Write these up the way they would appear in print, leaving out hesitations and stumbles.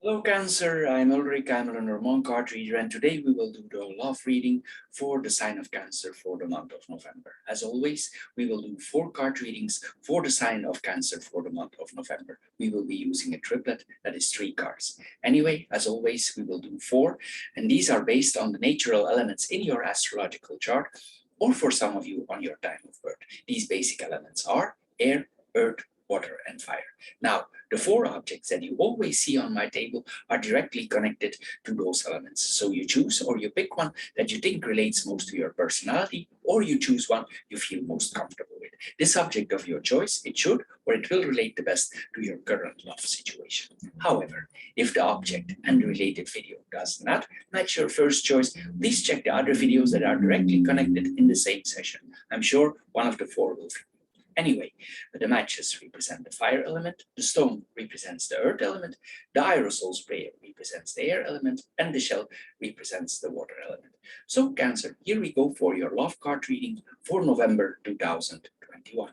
Hello Cancer, I'm Ulrich, I'm a Lenormand card reader, and today we will do the love reading for the sign of Cancer for the month of November. As always, we will do 4 card readings for the sign of Cancer for the month of November. We will be using a triplet that is 3 cards. Anyway, as always, we will do 4, and these are based on the natural elements in your astrological chart, or for some of you on your time of birth. These basic elements are air, earth, water, and fire. Now, the 4 objects that you always see on my table are directly connected to those elements. So you choose or you pick one that you think relates most to your personality, or you choose one you feel most comfortable with. This object of your choice, it should or it will relate the best to your current love situation. However, if the object and the related video does not match your first choice, please check the other videos that are directly connected in the same session. I'm sure one of the 4 will fit. Anyway, the matches represent the fire element, the stone represents the earth element, the aerosol spray represents the air element, and the shell represents the water element. So Cancer, here we go for your love card reading for November 2021.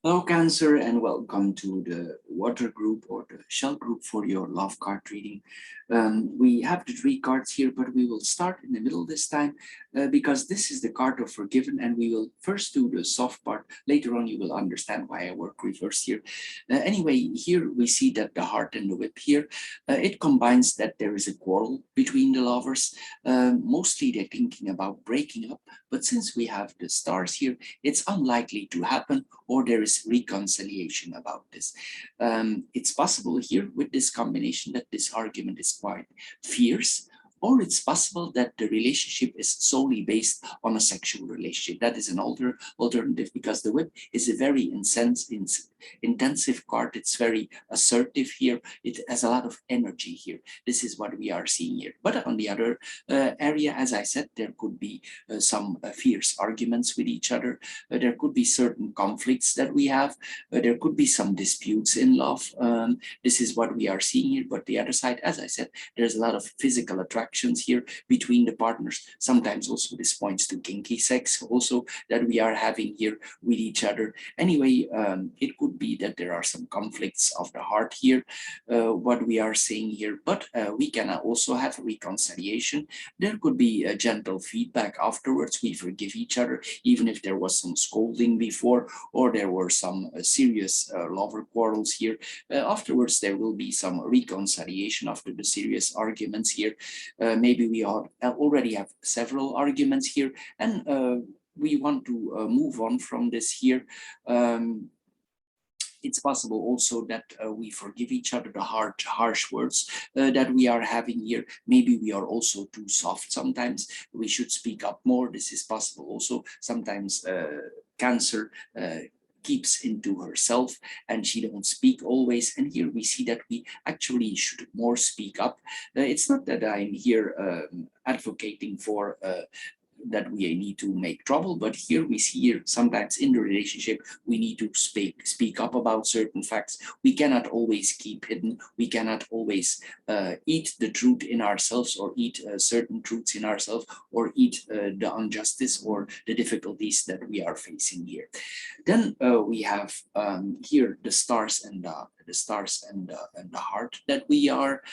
Hello Cancer, and welcome to the water group or the shell group for your love card reading. We have the 3 cards here, but we will start in the middle this time because this is the card of forgiven, and we will first do the soft part. Later on you will understand why I work reverse here. Anyway, here we see that the heart and the whip here, it combines that there is a quarrel between the lovers. Mostly they're thinking about breaking up, but since we have the stars here, it's unlikely to happen, or there is reconciliation about this. It's possible here with this combination that this argument is quite fierce, or it's possible that the relationship is solely based on a sexual relationship. That is an alternative, because the whip is a very intensive card. It's very assertive here. It has a lot of energy here. This is what we are seeing here. But on the other area, as I said, there could be some fierce arguments with each other. There could be certain conflicts that we have. There could be some disputes in love. This is what we are seeing here. But the other side, as I said, there's a lot of physical attractions here between the partners. Sometimes also this points to kinky sex also that we are having here with each other. Anyway, it could be that there are some conflicts of the heart here, what we are saying here, but we can also have reconciliation. There could be a gentle feedback afterwards. We forgive each other, even if there was some scolding before, or there were some serious lover quarrels here. Afterwards, there will be some reconciliation after the serious arguments here. Maybe we already have several arguments here, and we want to move on from this here. It's possible also that we forgive each other the harsh words that we are having here. Maybe we are also too soft sometimes. We should speak up more. This is possible also. Sometimes Cancer keeps into herself and she don't speak always, and here we see that we actually should more speak up. It's not that I'm here advocating for that we need to make trouble, but here we see here sometimes in the relationship we need to speak up about certain facts. We cannot always keep hidden. We cannot always eat the truth in ourselves, or eat certain truths in ourselves, or eat the injustice or the difficulties that we are facing here. Then we have here the stars and the heart that we are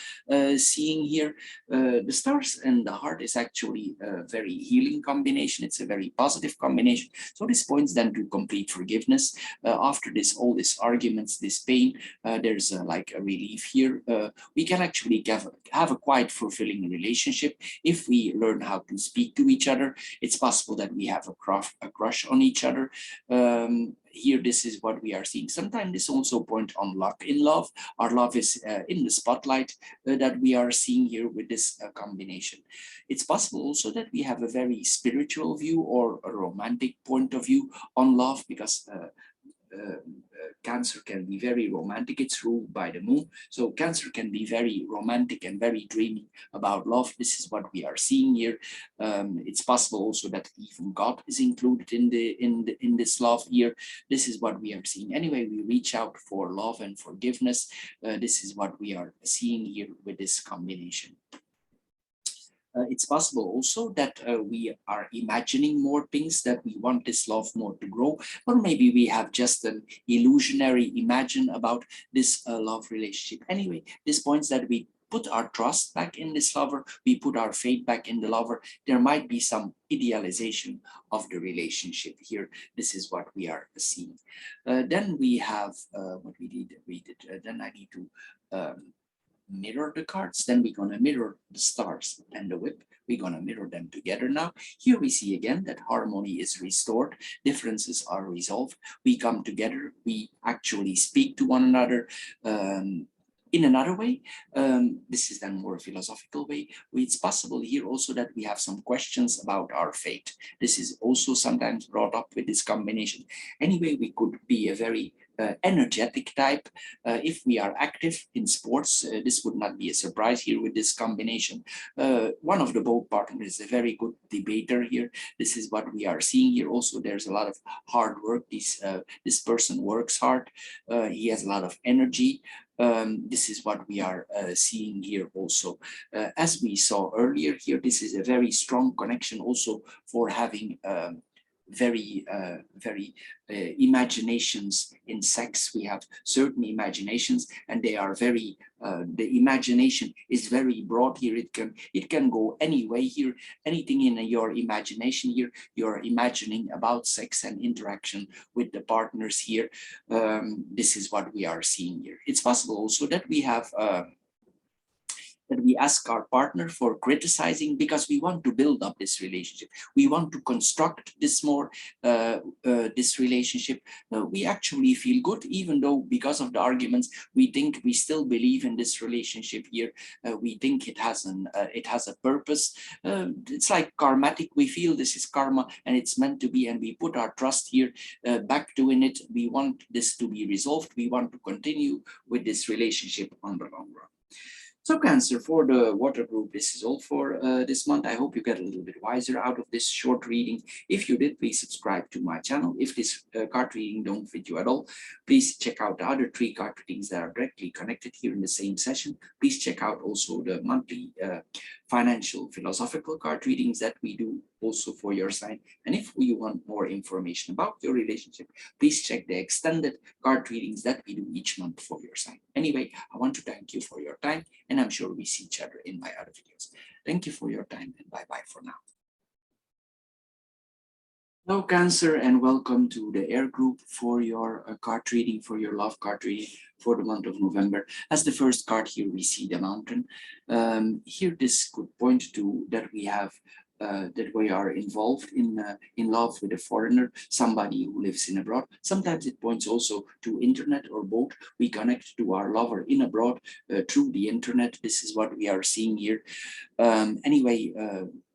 seeing here. The stars and the heart is actually a very healing combination. It's a very positive combination. So this points then to complete forgiveness. After this, all these arguments, this pain, there's like a relief here. We can actually have a quite fulfilling relationship if we learn how to speak to each other. It's possible that we have a crush on each other. Here, this is what we are seeing. Sometimes this also point on luck in love. Our love is in the spotlight that we are seeing here with this combination. It's possible also that we have a very spiritual view or a romantic point of view on love, because Cancer can be very romantic. It's ruled by the moon. So Cancer can be very romantic and very dreamy about love. This is what we are seeing here. It's possible also that even God is included in this love here. This is what we are seeing. Anyway, we reach out for love and forgiveness. This is what we are seeing here with this combination. It's possible also that we are imagining more things, that we want this love more to grow, or maybe we have just an illusionary imagine about this love relationship. Anyway, this points that we put our trust back in this lover, we put our faith back in the lover. There might be some idealization of the relationship here. This is what we are seeing. Then we have what we did. Then I need to mirror the cards. Then we're going to mirror the stars and the whip. We're going to mirror them together now. Here we see again that harmony is restored. Differences are resolved. We come together. We actually speak to one another. In another way, this is then more philosophical way. It's possible here also that we have some questions about our fate. This is also sometimes brought up with this combination. Anyway, we could be a very energetic type. If we are active in sports, this would not be a surprise here with this combination. One of the both partners is a very good debater here. This is what we are seeing here. Also, there's a lot of hard work. This person works hard. He has a lot of energy. This is what we are seeing here also. As we saw earlier here, this is a very strong connection also for having very imaginations in sex. We have certain imaginations, and they are very the imagination is very broad here. It can go any way here. Anything in your imagination here, you're imagining about sex and interaction with the partners here. This is what we are seeing here. It's possible also that we have that we ask our partner for criticizing, because we want to build up this relationship. We want to construct this more, this relationship. We actually feel good, even though because of the arguments, we think we still believe in this relationship here. We think it has a purpose. It's like karmatic. We feel this is karma and it's meant to be, and we put our trust here back to in it. We want this to be resolved. We want to continue with this relationship on the long run. So Cancer, for the water group, this is all for this month. I hope you get a little bit wiser out of this short reading. If you did, please subscribe to my channel. If this card reading don't fit you at all, please check out the other 3 card readings that are directly connected here in the same session. Please check out also the monthly financial philosophical card readings that we do also for your sign. And if you want more information about your relationship, please check the extended card readings that we do each month for your sign. Anyway, I want to thank you for your time, and I'm sure we see each other in my other videos. Thank you for your time, and bye-bye for now. Hello Cancer, and welcome to the Air group for your card reading, for your love card reading for the month of November. As the first card here, we see the mountain. Here this could point to that we have that we are involved in love with a foreigner, somebody who lives in abroad. Sometimes it points also to internet or both. We connect to our lover in abroad through the internet. This is what we are seeing here. Anyway,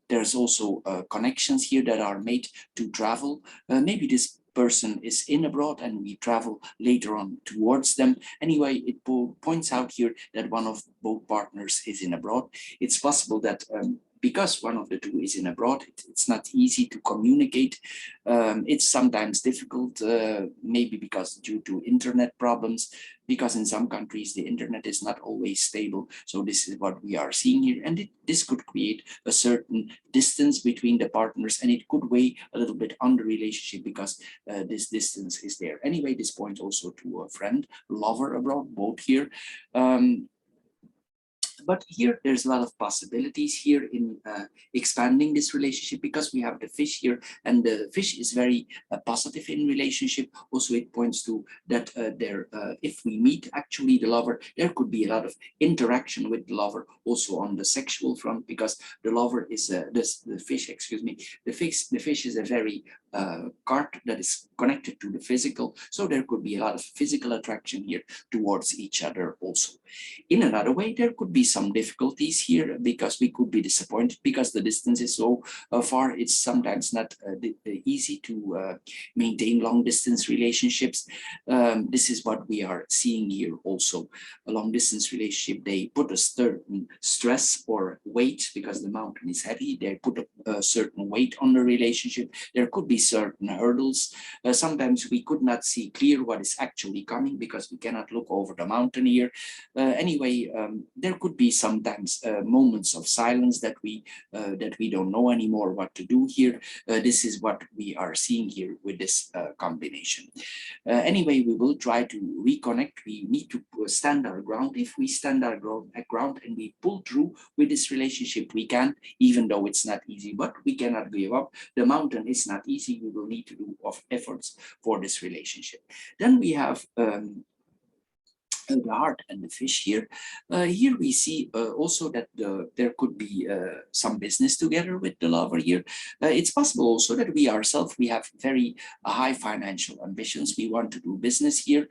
there's also connections here that are made to travel. Maybe this person is in abroad and we travel later on towards them. Anyway, it points out here that one of both partners is in abroad. It's possible that because one of the two is in abroad, it's not easy to communicate. It's sometimes difficult, maybe because due to internet problems, because in some countries the internet is not always stable. So this is what we are seeing here. And this could create a certain distance between the partners, and it could weigh a little bit on the relationship because this distance is there. Anyway, this points also to a friend, lover abroad, both here. But here, there's a lot of possibilities here in expanding this relationship, because we have the fish here, and the fish is very positive in relationship. Also, it points to that if we meet actually the lover, there could be a lot of interaction with the lover also on the sexual front, because the lover is the fish, excuse me, the fish is a very card that is connected to the physical. So there could be a lot of physical attraction here towards each other also. In another way, there could be some difficulties here, because we could be disappointed because the distance is so far. It's sometimes not easy to maintain long distance relationships. This is what we are seeing here also. A long distance relationship, they put a certain stress or weight, because the mountain is heavy. They put a certain weight on the relationship. There could be certain hurdles. Sometimes we could not see clear what is actually coming because we cannot look over the mountain here. Anyway, there could be sometimes moments of silence that we don't know anymore what to do here. This is what we are seeing here with this combination. Anyway, we will try to reconnect. We need to stand our ground. If we stand our ground and we pull through with this relationship, we can, even though it's not easy, but we cannot give up. The mountain is not easy. We will need to do efforts for this relationship. Then we have the heart and the fish here. Here we see also that there could be some business together with the lover here. It's possible also that we ourselves, we have very high financial ambitions. We want to do business here.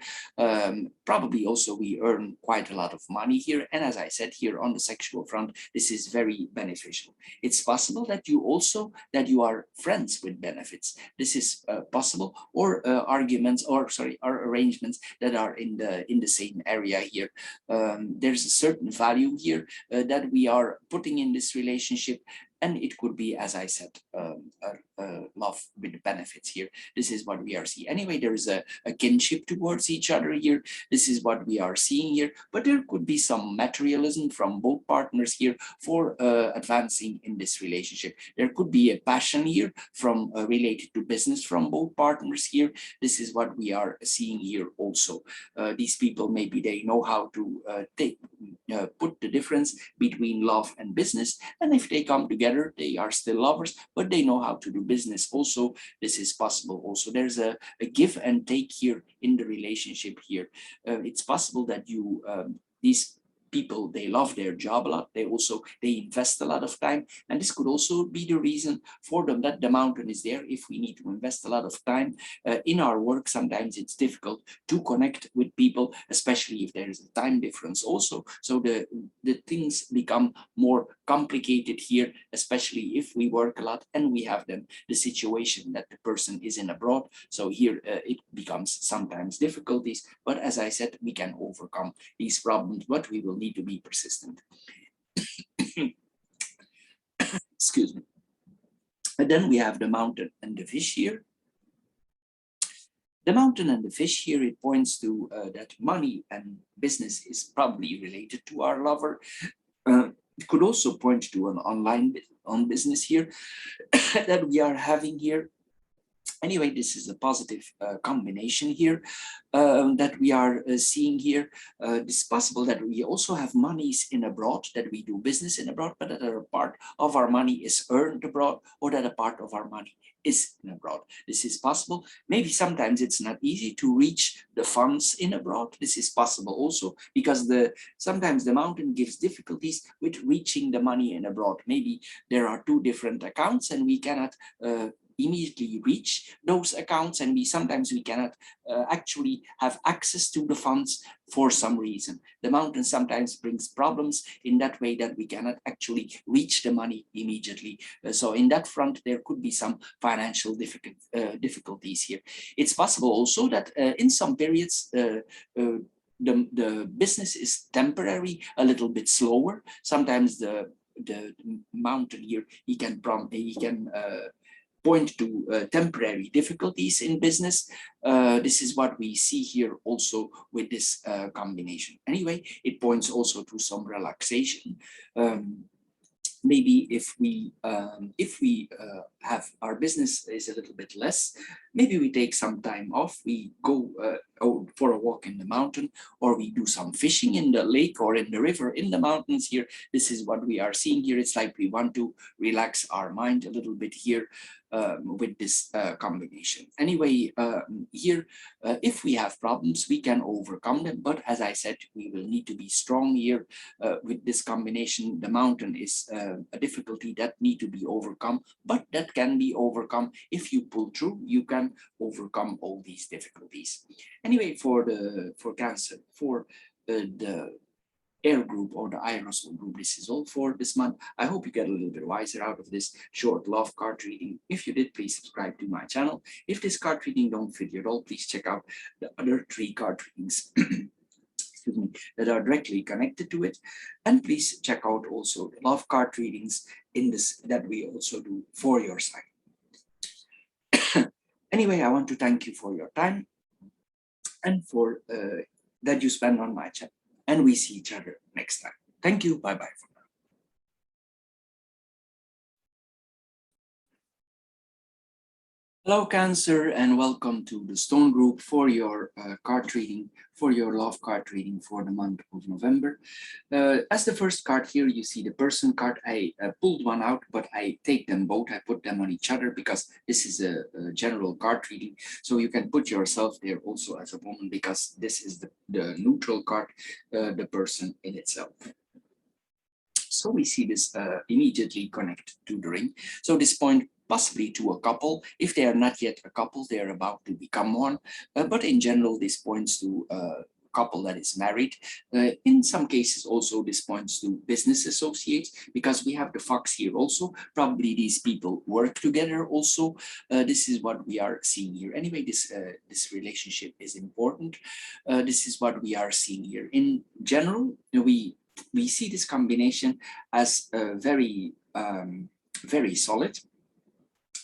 Probably also we earn quite a lot of money here. And as I said here on the sexual front, this is very beneficial. It's possible that you are friends with benefits. This is possible, or arrangements that are in the same area here. There's a certain value here that we are putting in this relationship, and it could be, as I said, love with benefits here. This is what we are seeing. Anyway, there is a kinship towards each other here. This is what we are seeing here. But there could be some materialism from both partners here for advancing in this relationship. There could be a passion here from related to business from both partners here. This is what we are seeing here also. These people, maybe they know how to put the difference between love and business. And if they come together, they are still lovers, but they know how to do business also. This is possible also. There's a give and take here in the relationship here. It's possible that these people, they love their job a lot. They invest a lot of time, and this could also be the reason for them that the mountain is there. If we need to invest a lot of time in our work, sometimes it's difficult to connect with people, especially if there is a time difference also. So the things become more complicated here, especially if we work a lot and we have then the situation that the person is in abroad. So here it becomes sometimes difficulties, but as I said, we can overcome these problems, but we will need to be persistent. Excuse me. And then we have the mountain and the fish here. The mountain and the fish here, it points to that money and business is probably related to our lover. It could also point to an online business here that we are having here. Anyway, this is a positive combination here that we are seeing here. It's possible that we also have monies in abroad, that we do business in abroad, but that a part of our money is earned abroad, or that a part of our money is in abroad. This is possible. Maybe sometimes it's not easy to reach the funds in abroad. This is possible also because sometimes the mountain gives difficulties with reaching the money in abroad. Maybe there are two different accounts and we cannot immediately reach those accounts, and sometimes we cannot actually have access to the funds for some reason. The mountain sometimes brings problems in that way that we cannot actually reach the money immediately. So in that front, there could be some financial difficulties here. It's possible also that in some periods, the business is temporary, a little bit slower. Sometimes the mountain here, he can point to temporary difficulties in business. This is what we see here also with this combination. Anyway, it points also to some relaxation. Maybe if we have our business is a little bit less, maybe we take some time off, we go for a walk in the mountain, or we do some fishing in the lake or in the river in the mountains here. This is what we are seeing here. It's like we want to relax our mind a little bit here with this combination. Anyway, here, if we have problems, we can overcome them. But as I said, we will need to be strong here with this combination. The mountain is a difficulty that need to be overcome, but that can be overcome. If you pull through, you can overcome all these difficulties. Anyway, for Cancer, for the air group or the aerosol group, this is all for this month. I hope you get a little bit wiser out of this short love card reading. If you did, please subscribe to my channel. If this card reading don't fit you at all, please check out the other 3 card readings excuse me, that are directly connected to it. And please check out also the love card readings in this that we also do for your sign. Anyway, I want to thank you for your time and for that you spend on my chat. And we see each other next time. Thank you. Bye-bye. Hello, Cancer, and welcome to the Stone Group for your card reading, for your love card reading for the month of November. As the first card here, you see the person card. I pulled one out, but I take them both. I put them on each other because this is a general card reading. So you can put yourself there also as a woman because this is the neutral card, the person in itself. So we see this immediately connect to the ring. So this point possibly to a couple. If they are not yet a couple, they are about to become one. But in general, this points to a couple that is married. In some cases, also this points to business associates because we have the fox here also. Probably these people work together also. This is what we are seeing here. Anyway, this relationship is important. This is what we are seeing here. In general, we see this combination as very solid.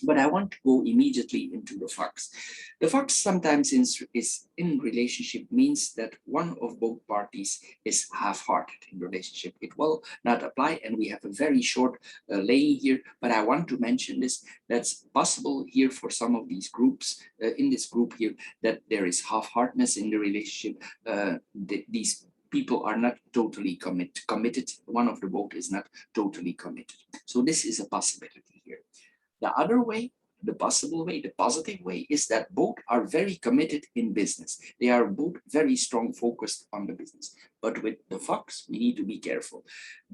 But I want to go immediately into the fox. The fox sometimes is in relationship means that one of both parties is half-hearted in relationship. It will not apply, and we have a very short laying here, but I want to mention this. That's possible here for some of these groups, in this group here, that there is half-heartedness in the relationship. These people are not totally committed. One of the both is not totally committed. So this is a possibility here. The other way, the possible way, the positive way is that both are very committed in business. They are both very strong focused on the business. But with the fox, we need to be careful.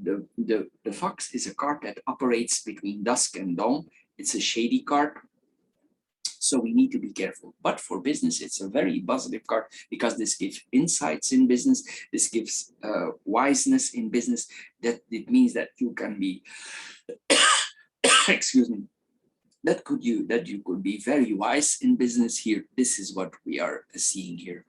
The fox is a card that operates between dusk and dawn. It's a shady card. So we need to be careful. But for business, it's a very positive card because this gives insights in business. This gives wiseness in business. That it means that you can be, excuse me, that you could be very wise in business here. This is what we are seeing here.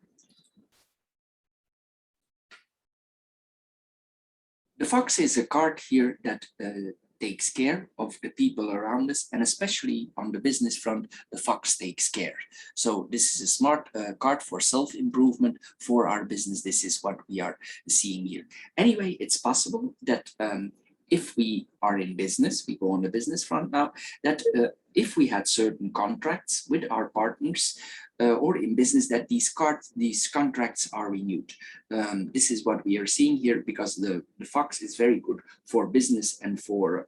The fox is a card here that takes care of the people around us, and especially on the business front, the fox takes care. So this is a smart card for self-improvement for our business. This is what we are seeing here. Anyway, it's possible that if we are in business, we go on the business front now, that if we had certain contracts with our partners or in business, that these contracts are renewed. This is what we are seeing here because the fox is very good for business and for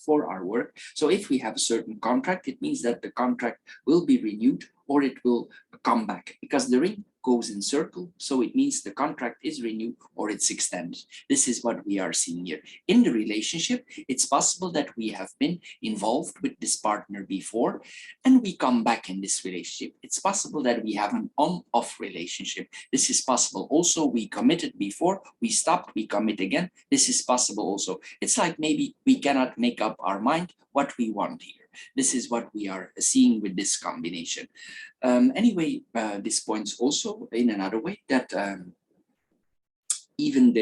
our work. So if we have a certain contract, it means that the contract will be renewed or it will come back because the ring goes in circle. So it means the contract is renewed or it's extended. This is what we are seeing here. In the relationship, it's possible that we have been involved with this partner before and we come back in this relationship. It's possible that we have an on-off relationship. This is possible. Also, we committed before, we stopped, we commit again. This is possible also. It's like maybe we cannot make up our mind what we want here. This is what we are seeing with this combination. Anyway, this points also in another way that even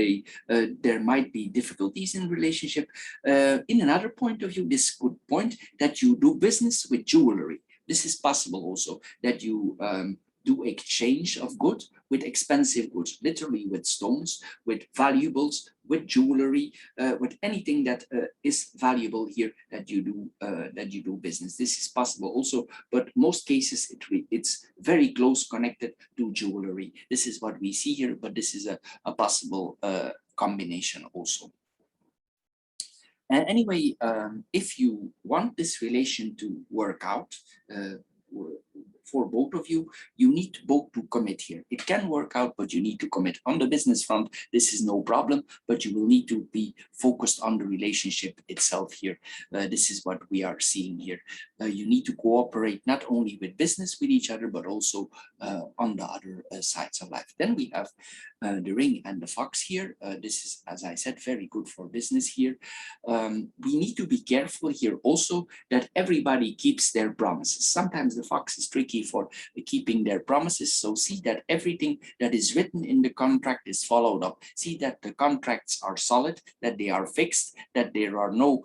there might be difficulties in relationship. In another point of view, this could point that you do business with jewelry. This is possible also that you do exchange of goods with expensive goods, literally with stones, with valuables, with jewelry, with anything that is valuable here that you do business. This is possible also, but most cases it's very close connected to jewelry. This is what we see here, but this is a possible combination also. And anyway, if you want this relation to work out, for both of you, you need both to commit here. It can work out, but you need to commit. On the business front, this is no problem, but you will need to be focused on the relationship itself here. This is what we are seeing here. You need to cooperate not only with business with each other, but also on the other sides of life. Then we have the ring and the fox here. This is, as I said, very good for business here. We need to be careful here also that everybody keeps their promises. Sometimes the fox is tricky for keeping their promises. So see that everything that is written in the contract is followed up. See that the contracts are solid, that they are fixed, that there are no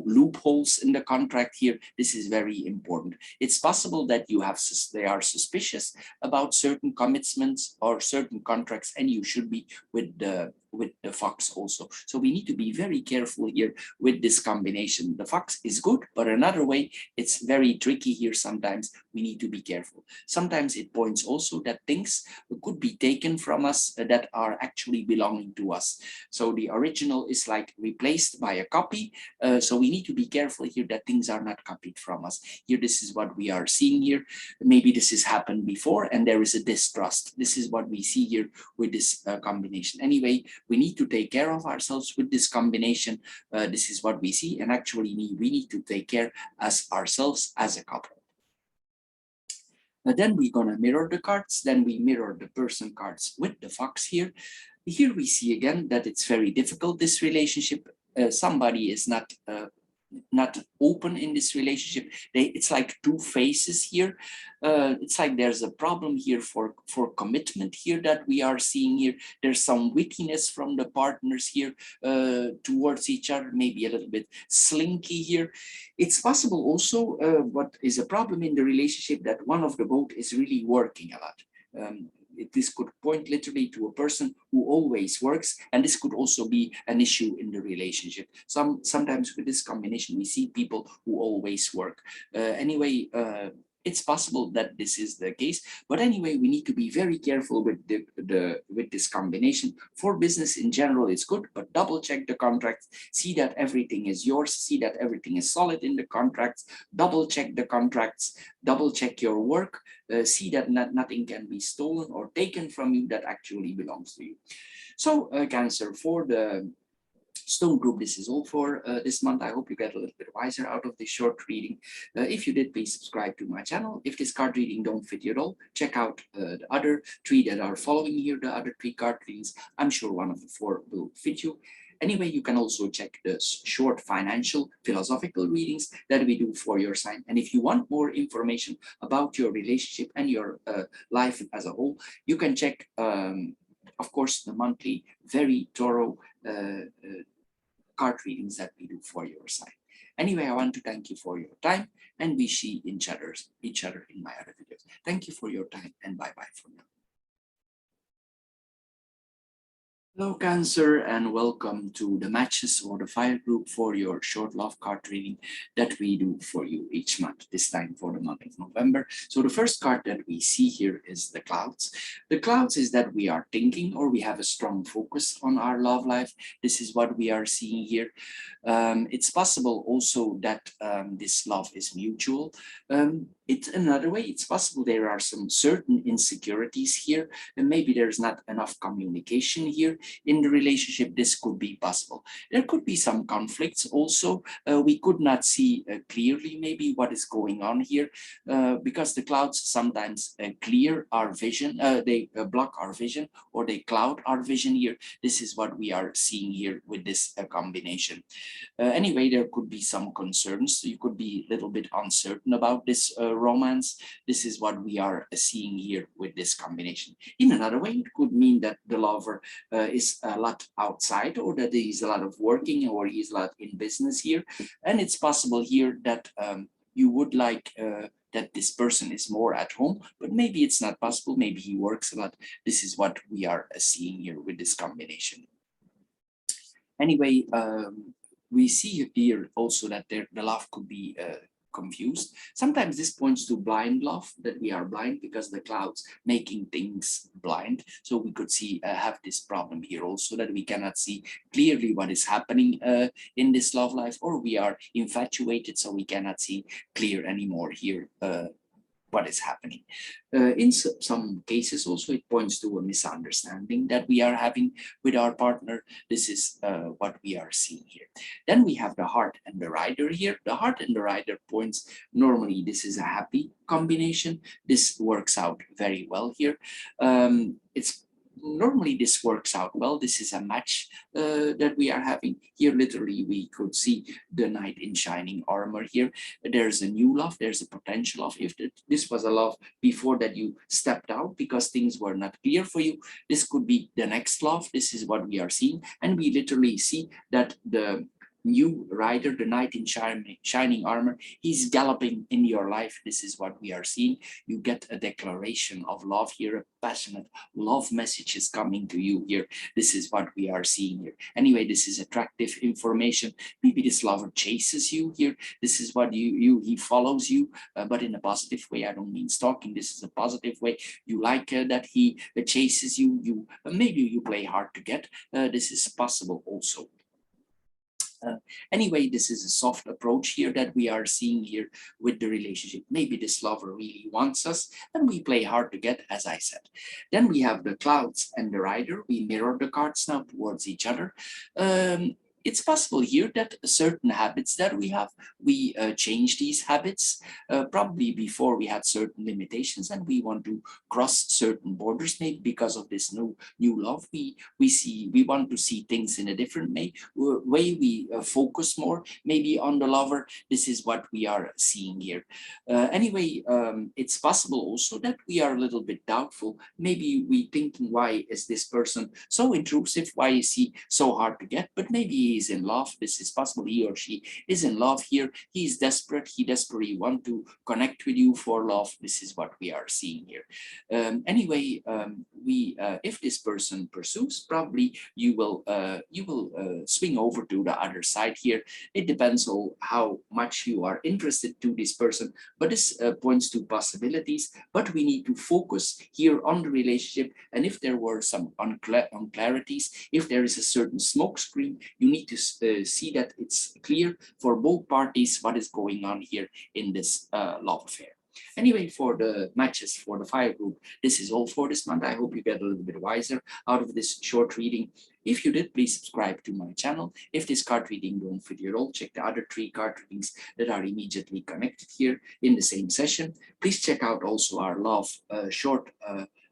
loopholes in the contract here. This is very important. It's possible that they are suspicious about certain commitments or certain contracts, and you should be with the fox also. So we need to be very careful here with this combination. The fox is good, but another way it's very tricky here. Sometimes we need to be careful. Sometimes it points also that things could be taken from us that are actually belonging to us. So the original is like replaced by a copy. So we need to be careful here that things are not copied from us. Here, this is what we are seeing here. Maybe this has happened before and there is a distrust. This is what we see here with this combination. Anyway, we need to take care of ourselves with this combination. This is what we see, and actually we need to take care as ourselves as a couple. Then we're gonna mirror the cards. Then we mirror the person cards with the fox here. Here we see again that it's very difficult, this relationship. Somebody is not open in this relationship. It's like two faces here. It's like there's a problem here for commitment here that we are seeing here. There's some wittiness from the partners here towards each other, maybe a little bit slinky here. It's possible also what is a problem in the relationship that one of the both is really working a lot. This could point literally to a person who always works, and this could also be an issue in the relationship. Sometimes with this combination, we see people who always work. Anyway, it's possible that this is the case, but anyway, we need to be very careful with with this combination. For business in general, it's good, but double check the contracts, see that everything is yours, see that everything is solid in the contracts, double check the contracts, double check your work, see that nothing can be stolen or taken from you that actually belongs to you. So Cancer, for the Stone group, this is all for this month. I hope you get a little bit wiser out of this short reading. If you did, please subscribe to my channel. If this card reading don't fit you at all, check out the other three that are following here, the other three card readings. I'm sure one of the four will fit you. Anyway, you can also check the short financial philosophical readings that we do for your sign. And if you want more information about your relationship and your life as a whole, you can check, of course, the monthly, very thorough card readings that we do for your sign. Anyway, I want to thank you for your time, and we see each other in my other videos. Thank you for your time, and bye-bye for now. Hello Cancer, and welcome to the matches or the fire group for your short love card reading that we do for you each month, this time for the month of November. So the first card that we see here is the clouds. The clouds is that we are thinking or we have a strong focus on our love life. This is what we are seeing here. It's possible also that this love is mutual. It's another way, it's possible there are some certain insecurities here, and maybe there's not enough communication here in the relationship. This could be possible. There could be some conflicts also. We could not see clearly maybe what is going on here because the clouds sometimes clear our vision, they block our vision, or they cloud our vision here. This is what we are seeing here with this combination. Anyway, there could be some concerns. You could be a little bit uncertain about this romance. This is what we are seeing here with this combination. In another way, it could mean that the lover is a lot outside, or that he's a lot of working, or he's a lot in business here. And it's possible here that you would like that this person is more at home, but maybe it's not possible. Maybe he works a lot. This is what we are seeing here with this combination. Anyway, we see here also that the love could be confused. Sometimes this points to blind love, that we are blind because the clouds making things blind. So we could see have this problem here also, that we cannot see clearly what is happening in this love life, or we are infatuated, so we cannot see clear anymore here what is happening. In some cases also, it points to a misunderstanding that we are having with our partner. This is what we are seeing here. Then we have the heart and the rider here. The heart and the rider points, normally this is a happy combination. This works out very well here. It's normally this works out well. This is a match that we are having here. Literally, we could see the knight in shining armor here. There's a new love, there's a potential of, if this was a love before that you stepped out because things were not clear for you, this could be the next love. This is what we are seeing, and we literally see that the new rider, the knight in shining armor, he's galloping in your life. This is what we are seeing. You get a declaration of love here, a passionate love message is coming to you here. This is what we are seeing here. Anyway, this is attractive information. Maybe this lover chases you here. This is what he follows you, but in a positive way. I don't mean stalking. This is a positive way. You like that he chases you. Maybe you play hard to get. This is possible also. Anyway, this is a soft approach here that we are seeing here with the relationship. Maybe this lover really wants us and we play hard to get, as I said. Then we have the clouds and the rider. We mirror the cards now towards each other. It's possible here that certain habits that we have, we change these habits. Probably before we had certain limitations and we want to cross certain borders, maybe because of this new love. We want to see things in a different way. We focus more maybe on the lover. This is what we are seeing here. Anyway, it's possible also that we are a little bit doubtful. Maybe we thinking, why is this person so intrusive? Why is he so hard to get? But maybe is in love. This is possible. He or she is in love here. He is desperate. He desperately want to connect with you for love. This is what we are seeing here. Anyway, if this person pursues, probably you will swing over to the other side here. It depends on how much you are interested to this person, but this points to possibilities. But we need to focus here on the relationship, and if there were some unclarities, if there is a certain smoke screen, you need to see that it's clear for both parties what is going on here in this love affair. Anyway, for the matches for the fire group, this is all for this month. I hope you get a little bit wiser out of this short reading. If you did, please subscribe to my channel. If this card reading don't fit your role, check the other 3 card readings that are immediately connected here in the same session. Please check out also our love short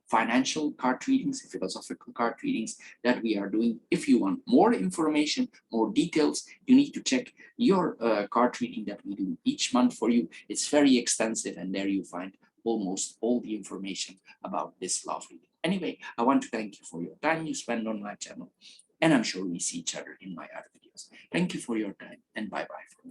financial card readings, philosophical card readings that we are doing. If you want more information, more details, you need to check your card reading that we do each month for you. It's very extensive, and there you find almost all the information about this love reading. Anyway, I want to thank you for your time you spend on my channel, and I'm sure we see each other in my other videos. Thank you for your time, and bye-bye.